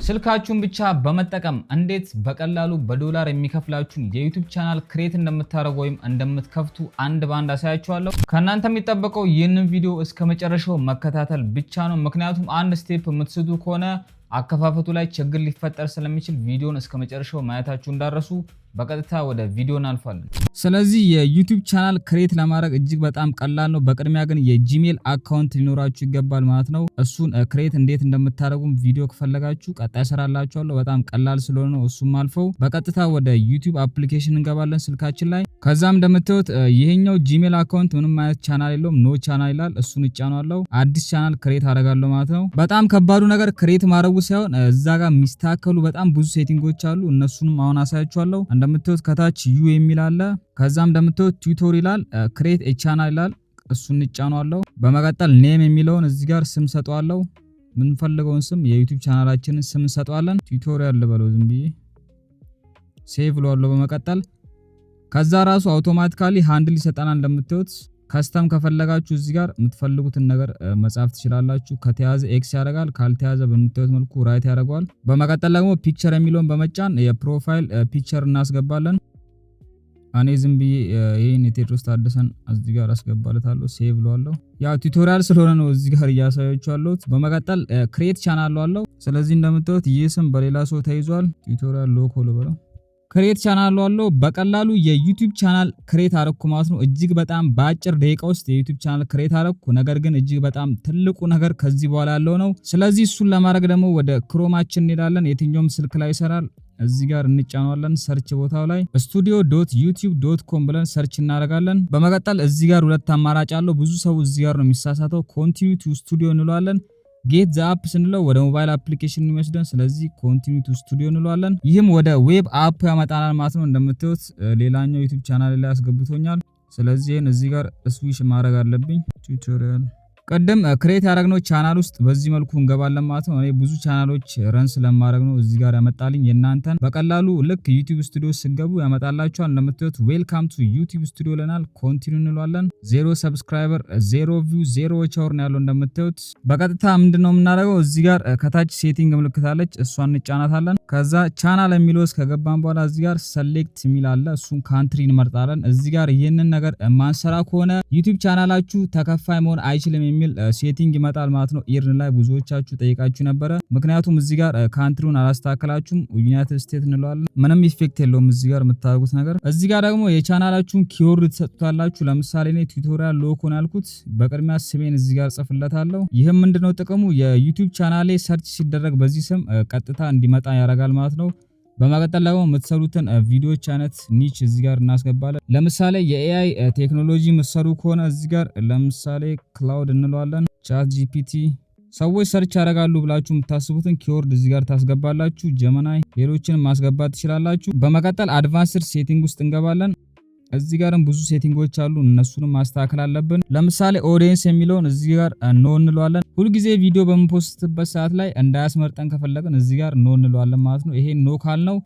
ስልካችሁን ብቻ በመጠቀም እንዴት በቀላሉ በዶላር የሚከፍላችሁን የዩቲዩብ ቻናል ክሬት እንደምታደርጉ ወይም እንደምትከፍቱ አንድ ባንድ አሳያችኋለሁ። ከእናንተ የሚጠበቀው ይህንን ቪዲዮ እስከ መጨረሻው መከታተል ብቻ ነው። ምክንያቱም አንድ ስቴፕ የምትስቱ ከሆነ አከፋፈቱ ላይ ችግር ሊፈጠር ስለሚችል ቪዲዮን እስከ መጨረሻው ማየታችሁ እንዳረሱ። በቀጥታ ወደ ቪዲዮ እናልፋለን። ስለዚህ የዩቲዩብ ቻናል ክሬት ለማድረግ እጅግ በጣም ቀላል ነው። በቅድሚያ ግን የጂሜል አካውንት ሊኖራችሁ ይገባል ማለት ነው። እሱን ክሬት እንዴት እንደምታደርጉ ቪዲዮ ከፈለጋችሁ ቀጣይ ሰራላችኋለሁ። በጣም ቀላል ስለሆነ ነው እሱም አልፈው በቀጥታ ወደ ዩቲዩብ አፕሊኬሽን እንገባለን ስልካችን ላይ። ከዛም እንደምታዩት ይሄኛው ጂሜል አካውንት ምንም አይነት ቻናል የለውም፣ ኖ ቻናል ይላል። እሱን እጫናለሁ። አዲስ ቻናል ክሬት አደርጋለሁ ማለት ነው። በጣም ከባዱ ነገር ክሬት ማድረጉ ሳይሆን እዛ ጋር የሚስተካከሉ በጣም ብዙ ሴቲንጎች አሉ። እነሱንም አሁን አሳያችኋለሁ። እንደምታዩት ከታች ዩ የሚል አለ። ከዛም እንደምታዩት ቲዩቶር ይላል፣ ክሬት ኤ ቻናል ይላል። እሱን እጫናለሁ። በመቀጠል ኔም የሚለውን እዚህ ጋር ስም ሰጠዋለሁ። ምንፈልገውን ስም የዩቲዩብ ቻናላችንን ስም እንሰጠዋለን። ቲዩቶሪያል ልበለው ዝም ብዬ ሴቭ ብለዋለሁ። በመቀጠል ከዛ ራሱ አውቶማቲካሊ ሃንድል ይሰጠናል። እንደምታዩት ከስተም ከፈለጋችሁ እዚህ ጋር የምትፈልጉትን ነገር መጻፍ ትችላላችሁ። ከተያዘ ኤክስ ያደርጋል፣ ካልተያዘ በምታዩት መልኩ ራይት ያደርገዋል። በመቀጠል ደግሞ ፒክቸር የሚለውን በመጫን የፕሮፋይል ፒክቸር እናስገባለን። እኔ ዝም ብዬ ይሄን የቴዎድሮስ ታደሰን እዚህ ጋር አስገባለታለሁ። ሴቭ ብለዋለሁ። ያው ቱቶሪያል ስለሆነ ነው እዚህ ጋር እያሳያችኋለሁ። በመቀጠል ክሬት ቻናል አለው። ስለዚህ እንደምታዩት ይህ ስም በሌላ ሰው ተይዟል። ቱቶሪያል ሎኮ ልበለው። ክሬት ቻናል አለው። በቀላሉ የዩቲዩብ ቻናል ክሬት አረኩ ማለት ነው። እጅግ በጣም በአጭር ደቂቃ ውስጥ የዩቲዩብ ቻናል ክሬት አረኩ። ነገር ግን እጅግ በጣም ትልቁ ነገር ከዚህ በኋላ ያለው ነው። ስለዚህ እሱን ለማድረግ ደግሞ ወደ ክሮማችን እንሄዳለን። የትኛውም ስልክ ላይ ይሰራል። እዚህ ጋር እንጫናለን። ሰርች ቦታው ላይ studio.youtube.com ብለን ሰርች እናደርጋለን። በመቀጠል እዚህ ጋር ሁለት አማራጭ አለው። ብዙ ሰው እዚህ ጋር ነው የሚሳሳተው። ኮንቲኒዩ ቱ ስቱዲዮ እንለዋለን። ጌት ዘ አፕ ስንለው ወደ ሞባይል አፕሊኬሽን የሚወስደን። ስለዚህ ኮንቲኒዩ ቱ ስቱዲዮ እንለዋለን። ይህም ወደ ዌብ አፕ ያመጣናል ማለት ነው። እንደምታዩት ሌላኛው ዩቲዩብ ቻናል ላይ አስገብቶኛል። ስለዚህ እዚህ ጋር ስዊች ማድረግ አለብኝ። ቱቶሪያል ቀደም ክሬት ያደረግነው ቻናል ውስጥ በዚህ መልኩ እንገባለን ማለት ነው። እኔ ብዙ ቻናሎች ረን ስለማድረግ ነው እዚህ ጋር ያመጣልኝ። የእናንተን በቀላሉ ልክ ዩቲዩብ ስቱዲዮ ስገቡ ያመጣላችኋል። እንደምታዩት ዌልካም ቱ ዩቲዩብ ስቱዲዮ ለናል። ኮንቲኒዩ እንለዋለን። 0 ሰብስክራይበር 0 ቪው 0 ቻወር ነው ያለው። እንደምታዩት በቀጥታ ምንድነው የምናደርገው እዚህ ጋር ከታች ሴቲንግ ምልክታለች፣ እሷን እንጫናታለን። ከዛ ቻናል የሚለው ከገባን በኋላ እዚህ ጋር ሰሌክት የሚል አለ። እሱን ካንትሪ እንመርጣለን። እዚህ ጋር ይሄንን ነገር ማንሰራ ከሆነ ዩቲዩብ ቻናላችሁ ተከፋይ መሆን አይችልም የሚል ሴቲንግ ይመጣል ማለት ነው። ኢርን ላይ ብዙዎቻችሁ ጠይቃችሁ ነበረ። ምክንያቱም እዚህ ጋር ካንትሪውን አላስተካከላችሁም። ዩናይትድ ስቴትስ እንለዋለን። ምንም ኢፌክት የለውም እዚህ ጋር የምታደርጉት ነገር። እዚህ ጋር ደግሞ የቻናላችሁን ኪወርድ ትሰጡታላችሁ። ለምሳሌ እኔ ቱቶሪያል ሎኮን ያልኩት በቅድሚያ ስሜን እዚህ ጋር ጽፍለታለሁ። ይህም ምንድነው ጥቅሙ የዩቲዩብ ቻናሌ ሰርች ሲደረግ በዚህ ስም ቀጥታ እንዲመጣ ያደርጋል ማለት ነው። በመቀጠል ደግሞ የምትሰሩትን ቪዲዮዎች አይነት ኒች እዚህ ጋር እናስገባለን። ለምሳሌ የኤአይ ቴክኖሎጂ የምትሰሩ ከሆነ እዚህ ጋር ለምሳሌ ክላውድ እንለዋለን። ቻት ጂፒቲ ሰዎች ሰርች ያደርጋሉ ብላችሁ የምታስቡትን ኪወርድ እዚህ ጋር ታስገባላችሁ። ጀመናይ ሌሎችንም ማስገባት ትችላላችሁ። በመቀጠል አድቫንስድ ሴቲንግ ውስጥ እንገባለን። እዚህ ጋርም ብዙ ሴቲንጎች አሉ፣ እነሱንም ማስተካከል አለብን። ለምሳሌ ኦዲየንስ የሚለውን እዚህ ጋር ኖ እንለዋለን። ሁልጊዜ ቪዲዮ በምንፖስትበት ሰዓት ላይ እንዳያስመርጠን ከፈለግን እዚህ ጋር ኖ እንለዋለን ማለት ነው። ይሄ ኖ ካልነው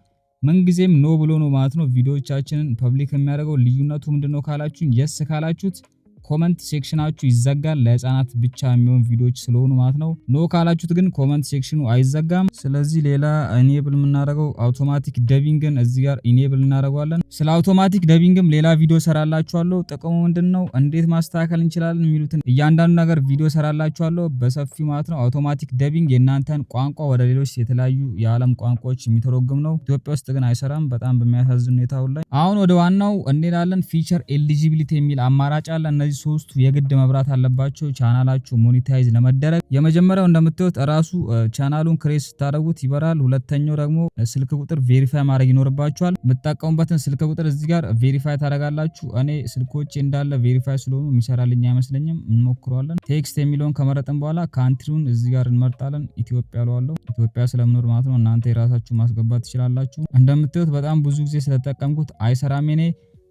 ምንጊዜም ኖ ብሎ ነው ማለት ነው ቪዲዮዎቻችንን ፐብሊክ የሚያደርገው። ልዩነቱ ምንድነው ካላችሁኝ የስ ካላችሁት ኮመንት ሴክሽናችሁ ይዘጋል። ለህፃናት ብቻ የሚሆን ቪዲዮዎች ስለሆኑ ማለት ነው። ኖ ካላችሁት ግን ኮመንት ሴክሽኑ አይዘጋም። ስለዚህ ሌላ ኢኔብል የምናደርገው አውቶማቲክ ደቢንግን እዚህ ጋር ኢኔብል እናደርገዋለን። ስለ አውቶማቲክ ደቢንግም ሌላ ቪዲዮ ሰራላችኋለሁ። ጥቅሙ ምንድነው፣ እንዴት ማስተካከል እንችላለን የሚሉትን እያንዳንዱ ነገር ቪዲዮ ሰራላችኋለሁ በሰፊው ማለት ነው። አውቶማቲክ ደቢንግ የእናንተን ቋንቋ ወደ ሌሎች የተለያዩ የዓለም ቋንቋዎች የሚተረጉም ነው። ኢትዮጵያ ውስጥ ግን አይሰራም፣ በጣም በሚያሳዝን ሁኔታ ላይ። አሁን ወደ ዋናው እንሄዳለን። ፊቸር ኤሊጂቢሊቲ የሚል አማራጭ አለ። እነዚህ ሶስቱ የግድ መብራት አለባቸው ቻናላችሁ ሞኔታይዝ ለመደረግ። የመጀመሪያው እንደምታዩት ራሱ ቻናሉን ክሬት ስታደርጉት ይበራል። ሁለተኛው ደግሞ ስልክ ቁጥር ቬሪፋይ ማድረግ ይኖርባችኋል። የምትጠቀሙበትን ስልክ ቁጥር እዚህ ጋር ቬሪፋይ ታደርጋላችሁ። እኔ ስልኮቼ እንዳለ ቬሪፋይ ስለሆኑ የሚሰራልኝ አይመስለኝም። እንሞክረዋለን። ቴክስት የሚለውን ከመረጥን በኋላ ካንትሪውን እዚህ ጋር እንመርጣለን። ኢትዮጵያ ለዋለው ኢትዮጵያ ስለምኖር ማለት ነው። እናንተ የራሳችሁ ማስገባት ትችላላችሁ። እንደምታዩት በጣም ብዙ ጊዜ ስለተጠቀምኩት አይሰራም እኔ።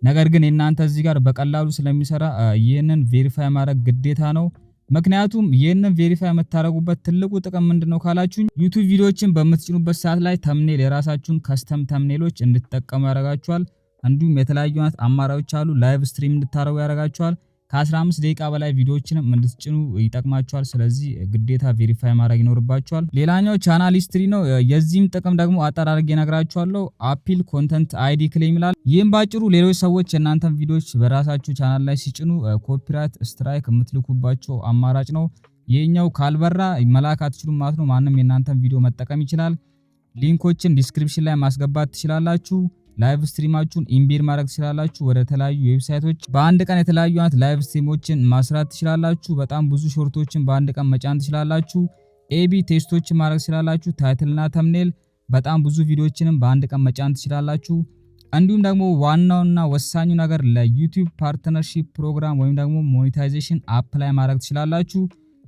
ነገር ግን እናንተ እዚህ ጋር በቀላሉ ስለሚሰራ ይህንን ቬሪፋይ ማድረግ ግዴታ ነው። ምክንያቱም ይህንን ቬሪፋይ የምታደርጉበት ትልቁ ጥቅም ምንድነው ካላችሁኝ ዩቲዩብ ቪዲዮዎችን በምትጭኑበት ሰዓት ላይ ተምኔል የራሳችሁን ከስተም ተምኔሎች እንድትጠቀሙ ያደርጋችኋል። እንዲሁም የተለያዩ አይነት አማራጮች አሉ። ላይቭ ስትሪም እንድታረጉ ያደርጋችኋል። ከ15 ደቂቃ በላይ ቪዲዮዎችንም እንድትጭኑ ይጠቅማችኋል። ስለዚህ ግዴታ ቬሪፋይ ማድረግ ይኖርባችኋል። ሌላኛው ቻናል ሂስትሪ ነው። የዚህም ጥቅም ደግሞ አጠር አድርጌ እነግራችኋለሁ። አፒል ኮንተንት አይዲ ክሌም ይላል። ይህም ባጭሩ ሌሎች ሰዎች የእናንተን ቪዲዮዎች በራሳችሁ ቻናል ላይ ሲጭኑ ኮፒራይት ስትራይክ የምትልኩባቸው አማራጭ ነው። ይሄኛው ካልበራ መላክ አትችሉም ማለት ነው። ማንም የእናንተን ቪዲዮ መጠቀም ይችላል። ሊንኮችን ዲስክሪፕሽን ላይ ማስገባት ትችላላችሁ። ላይቭ ስትሪማችሁን ኢምቤድ ማድረግ ትችላላችሁ። ወደ ተለያዩ ዌብሳይቶች በአንድ ቀን የተለያዩ አይነት ላይቭ ስትሪሞችን ማስራት ትችላላችሁ። በጣም ብዙ ሾርቶችን በአንድ ቀን መጫን ትችላላችሁ። ኤቢ ቴስቶችን ማድረግ ትችላላችሁ። ታይትልና ተምኔል በጣም ብዙ ቪዲዮዎችንም በአንድ ቀን መጫን ትችላላችሁ። እንዲሁም ደግሞ ዋናውና ወሳኙ ነገር ለዩቲዩብ ፓርትነርሺፕ ፕሮግራም ወይም ደግሞ ሞኔታይዜሽን አፕላይ ማድረግ ትችላላችሁ።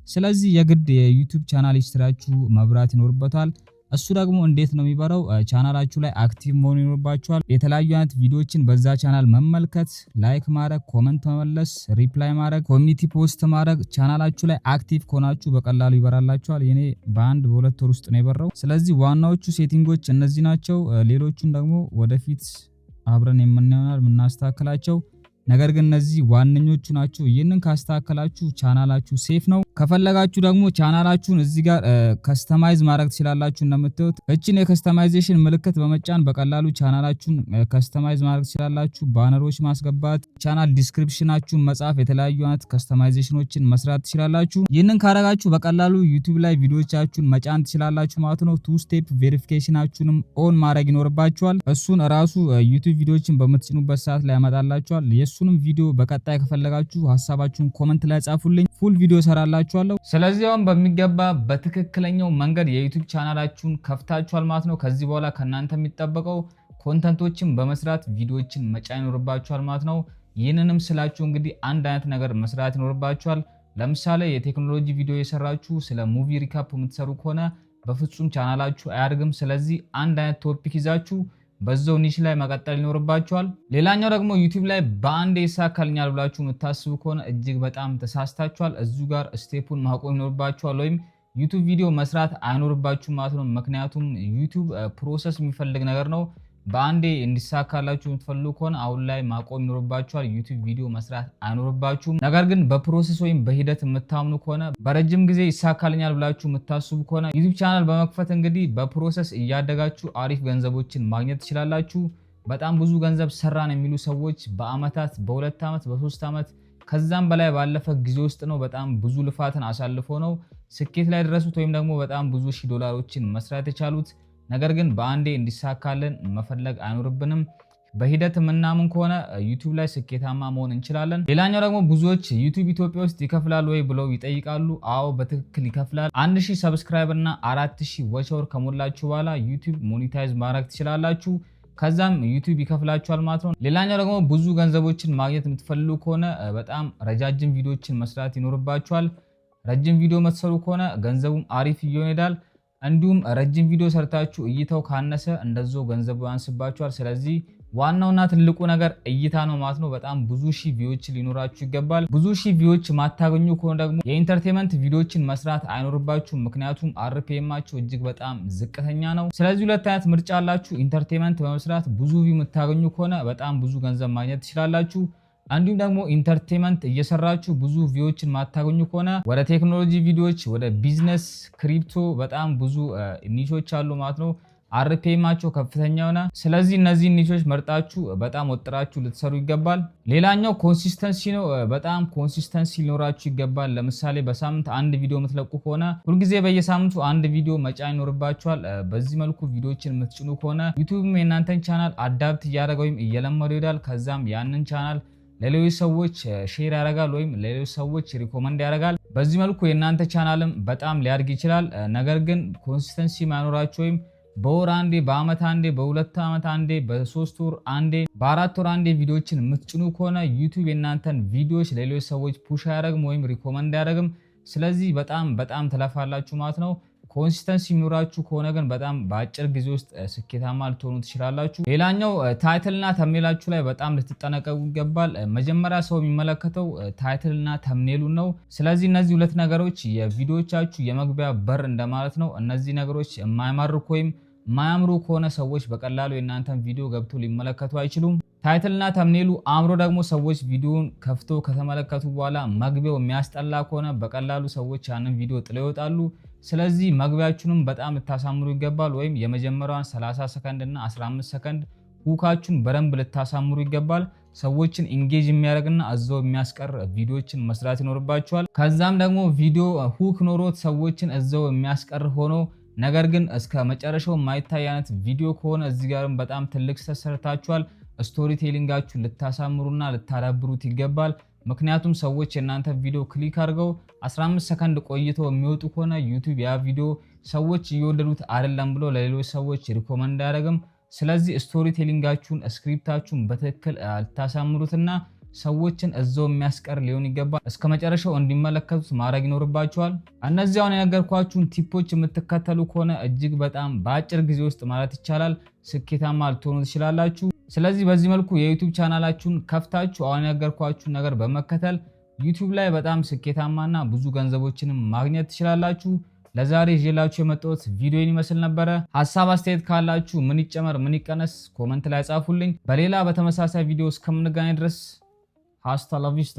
ስለዚህ የግድ የዩቲዩብ ቻናል ሂስትሪያችሁ መብራት ይኖርበታል። እሱ ደግሞ እንዴት ነው የሚበራው? ቻናላችሁ ላይ አክቲቭ መሆን ይኖርባችኋል። የተለያዩ አይነት ቪዲዮዎችን በዛ ቻናል መመልከት፣ ላይክ ማድረግ፣ ኮመንት መመለስ፣ ሪፕላይ ማድረግ፣ ኮሚኒቲ ፖስት ማድረግ። ቻናላችሁ ላይ አክቲቭ ከሆናችሁ በቀላሉ ይበራላችኋል። የኔ በ1-2 ወር ውስጥ ነው የበራው። ስለዚህ ዋናዎቹ ሴቲንጎች እነዚህ ናቸው። ሌሎቹን ደግሞ ወደፊት አብረን የምናስተካክላቸው ነገር ግን እነዚህ ዋነኞቹ ናቸው። ይህንን ካስተካከላችሁ ቻናላችሁ ሴፍ ነው። ከፈለጋችሁ ደግሞ ቻናላችሁን እዚህ ጋር ከስተማይዝ ማድረግ ትችላላችሁ። እንደምታዩት እቺን የከስተማይዜሽን ምልክት በመጫን በቀላሉ ቻናላችሁን ከስተማይዝ ማድረግ ትችላላችሁ። ባነሮች ማስገባት፣ ቻናል ዲስክሪፕሽናችሁን መጻፍ፣ የተለያዩ አይነት ከስተማይዜሽኖችን መስራት ትችላላችሁ። ይህንን ካረጋችሁ በቀላሉ ዩቲዩብ ላይ ቪዲዮዎቻችሁን መጫን ትችላላችሁ ማለት ነው። 2 ስቴፕ ቬሪፊኬሽናችሁንም ኦን ማድረግ ይኖርባችኋል። እሱን ራሱ ዩቲዩብ ቪዲዮዎችን በምትጭኑበት ሰዓት ላይ ያመጣላችኋል። የሱንም ቪዲዮ በቀጣይ ከፈለጋችሁ ሐሳባችሁን ኮሜንት ላይ ጻፉልኝ። ፉል ቪዲዮ ሰራላችኋለሁ። ስለዚህ አሁን በሚገባ በትክክለኛው መንገድ የዩቲዩብ ቻናላችሁን ከፍታችኋል ማለት ነው። ከዚህ በኋላ ከናንተ የሚጠበቀው ኮንተንቶችን በመስራት ቪዲዮዎችን መጫን ይኖርባችኋል ማለት ነው። ይህንንም ስላችሁ እንግዲህ አንድ አይነት ነገር መስራት ይኖርባችኋል። ለምሳሌ የቴክኖሎጂ ቪዲዮ የሰራችሁ ስለ ሙቪ ሪካፕ የምትሰሩ ከሆነ በፍጹም ቻናላችሁ አያድግም። ስለዚህ አንድ አይነት ቶፒክ ይዛችሁ በዛው ኒሽ ላይ መቀጠል ይኖርባችኋል። ሌላኛው ደግሞ ዩቲዩብ ላይ በአንዴ ይሳካልኛል ብላችሁ የምታስቡ ከሆነ እጅግ በጣም ተሳስታችኋል። እዚሁ ጋር ስቴፑን ማቆም ይኖርባችኋል፣ ወይም ዩቲዩብ ቪዲዮ መስራት አይኖርባችሁም ማለት ነው። ምክንያቱም ዩቲዩብ ፕሮሰስ የሚፈልግ ነገር ነው። በአንዴ እንዲሳካላችሁ የምትፈልጉ ከሆነ አሁን ላይ ማቆም ይኖርባችኋል። ዩቲዩብ ቪዲዮ መስራት አይኖርባችሁም። ነገር ግን በፕሮሰስ ወይም በሂደት የምታምኑ ከሆነ በረጅም ጊዜ ይሳካልኛል ብላችሁ የምታስቡ ከሆነ ዩቲዩብ ቻናል በመክፈት እንግዲህ በፕሮሰስ እያደጋችሁ አሪፍ ገንዘቦችን ማግኘት ትችላላችሁ። በጣም ብዙ ገንዘብ ሰራን የሚሉ ሰዎች በአመታት፣ በ2 ዓመት፣ በ3 ዓመት ከዛም በላይ ባለፈ ጊዜ ውስጥ ነው በጣም ብዙ ልፋትን አሳልፎ ነው ስኬት ላይ ደረሱት፣ ወይም ደግሞ በጣም ብዙ ሺህ ዶላሮችን መስራት የቻሉት። ነገር ግን በአንዴ እንዲሳካልን መፈለግ አይኖርብንም። በሂደት የምናምን ከሆነ ዩቲዩብ ላይ ስኬታማ መሆን እንችላለን። ሌላኛው ደግሞ ብዙዎች ዩቲዩብ ኢትዮጵያ ውስጥ ይከፍላል ወይ ብለው ይጠይቃሉ። አዎ በትክክል ይከፍላል። 1000 ሰብስክራይበር እና 4000 ዋች አወር ከሞላችሁ በኋላ ዩቲዩብ ሞኔታይዝ ማድረግ ትችላላችሁ። ከዛም ዩቲዩብ ይከፍላችኋል ማለት ነው። ሌላኛው ደግሞ ብዙ ገንዘቦችን ማግኘት የምትፈልጉ ከሆነ በጣም ረጃጅም ቪዲዮዎችን መስራት ይኖርባችኋል። ረጅም ቪዲዮ መትሰሩ ከሆነ ገንዘቡም አሪፍ እየሆነ ይሄዳል። እንዲሁም ረጅም ቪዲዮ ሰርታችሁ እይታው ካነሰ እንደዛው ገንዘቡ ያንስባችኋል። ስለዚህ ዋናውና ትልቁ ነገር እይታ ነው ማለት ነው። በጣም ብዙ ሺህ ቪዲዮዎች ሊኖራችሁ ይገባል። ብዙ ሺህ ቪዲዮዎች ማታገኙ ከሆነ ደግሞ የኢንተርቴንመንት ቪዲዮዎችን መስራት አይኖርባችሁም። ምክንያቱም አርፒኤማቸው እጅግ በጣም ዝቅተኛ ነው። ስለዚህ ሁለት አይነት ምርጫ አላችሁ። ኢንተርቴንመንት በመስራት ብዙ ቪው የምታገኙ ከሆነ በጣም ብዙ ገንዘብ ማግኘት ትችላላችሁ። እንዲሁም ደግሞ ኢንተርቴንመንት እየሰራችሁ ብዙ ቪዲዮዎችን ማታገኙ ከሆነ ወደ ቴክኖሎጂ ቪዲዮዎች፣ ወደ ቢዝነስ፣ ክሪፕቶ በጣም ብዙ ኒሾች አሉ ማለት ነው። አርፒኤማቸው ከፍተኛ ሆነ። ስለዚህ እነዚህ ኒሾች መርጣችሁ በጣም ወጥራችሁ ልትሰሩ ይገባል። ሌላኛው ኮንሲስተንሲ ነው። በጣም ኮንሲስተንሲ ሊኖራችሁ ይገባል። ለምሳሌ በሳምንት አንድ ቪዲዮ የምትለቁ ከሆነ ሁልጊዜ በየሳምንቱ አንድ ቪዲዮ መጫን ይኖርባችኋል። በዚህ መልኩ ቪዲዮዎችን የምትጭኑ ከሆነ ዩቲዩብም የእናንተን ቻናል አዳፕት እያደረገ ወይም እየለመደው ይሄዳል። ከዛም ያንን ቻናል ለሌሎች ሰዎች ሼር ያደርጋል ወይም ለሌሎች ሰዎች ሪኮመንድ ያደርጋል። በዚህ መልኩ የእናንተ ቻናልም በጣም ሊያድግ ይችላል። ነገር ግን ኮንሲስተንሲ ማይኖራችሁ ወይም በወር አንዴ፣ በአመት አንዴ፣ በ2 ዓመት አንዴ፣ በ3 ወር አንዴ፣ በ4 ወር አንዴ ቪዲዮዎችን የምትጭኑ ከሆነ ዩቲዩብ የእናንተን ቪዲዮዎች ለሌሎች ሰዎች ፑሽ አያደርግም ወይም ሪኮመንድ አያደርግም። ስለዚህ በጣም ትለፋላችሁ ማለት ነው። ኮንሲስተንሲ የሚኖራችሁ ከሆነ ግን በጣም በአጭር ጊዜ ውስጥ ስኬታማ ልትሆኑ ትችላላችሁ። ሌላኛው ታይትልና ተምኔላችሁ ላይ በጣም ልትጠነቀቁ ይገባል። መጀመሪያ ሰው የሚመለከተው ታይትልና ተምኔሉን ነው። ስለዚህ እነዚህ ሁለት ነገሮች የቪዲዮቻችሁ የመግቢያ በር እንደማለት ነው። እነዚህ ነገሮች የማይማርኩ ወይም የማያምሩ ከሆነ ሰዎች በቀላሉ የእናንተን ቪዲዮ ገብቶ ሊመለከቱ አይችሉም። ታይትልና ተምኔሉ አምሮ ደግሞ ሰዎች ቪዲዮን ከፍቶ ከተመለከቱ በኋላ መግቢያው የሚያስጠላ ከሆነ በቀላሉ ሰዎች ያንን ቪዲዮ ጥለው ይወጣሉ። ስለዚህ መግቢያችሁንም በጣም ልታሳምሩ ይገባል። ወይም የመጀመሪያዋን 30 ሰከንድ እና 15 ሰከንድ ሁካችሁን በደንብ ልታሳምሩ ይገባል። ሰዎችን ኢንጌጅ የሚያደርግና እዛው የሚያስቀር ቪዲዮችን መስራት ይኖርባችኋል። ከዛም ደግሞ ቪዲዮ ሁክ ኖሮት ሰዎችን እዛው የሚያስቀር ሆኖ ነገር ግን እስከ መጨረሻው የማይታይ አይነት ቪዲዮ ከሆነ እዚህ ጋርም በጣም ትልቅ ተሰርታችኋል። ስቶሪ ቴሊንጋችሁን ልታሳምሩና ልታዳብሩት ይገባል። ምክንያቱም ሰዎች የእናንተ ቪዲዮ ክሊክ አድርገው 15 ሰከንድ ቆይተው የሚወጡ ከሆነ ዩቲዩብ ያ ቪዲዮ ሰዎች እየወደዱት አይደለም ብሎ ለሌሎች ሰዎች ሪኮመንድ አያደርግም። ስለዚህ ስቶሪ ቴሊንጋችሁን ስክሪፕታችሁን በትክክል ልታሳምሩትና ሰዎችን እዛው የሚያስቀር ሊሆን ይገባል። እስከ መጨረሻው እንዲመለከቱት ማድረግ ይኖርባችኋል። እነዚያውን የነገርኳችሁን ቲፖች የምትከተሉ ከሆነ እጅግ በጣም በአጭር ጊዜ ውስጥ ማለት ይቻላል ስኬታማ ልትሆኑ ትችላላችሁ። ስለዚህ በዚህ መልኩ የዩቲዩብ ቻናላችሁን ከፍታችሁ አሁን የነገርኳችሁን ነገር በመከተል ዩቲዩብ ላይ በጣም ስኬታማና ብዙ ገንዘቦችንም ማግኘት ትችላላችሁ። ለዛሬ ይዤላችሁ የመጣሁት ቪዲዮን ይመስል ነበረ። ሐሳብ አስተያየት ካላችሁ ምን ይጨመር ምን ይቀነስ ኮመንት ላይ ጻፉልኝ። በሌላ በተመሳሳይ ቪዲዮ እስከምንገናኝ ድረስ ሃስታ ላ ቪስታ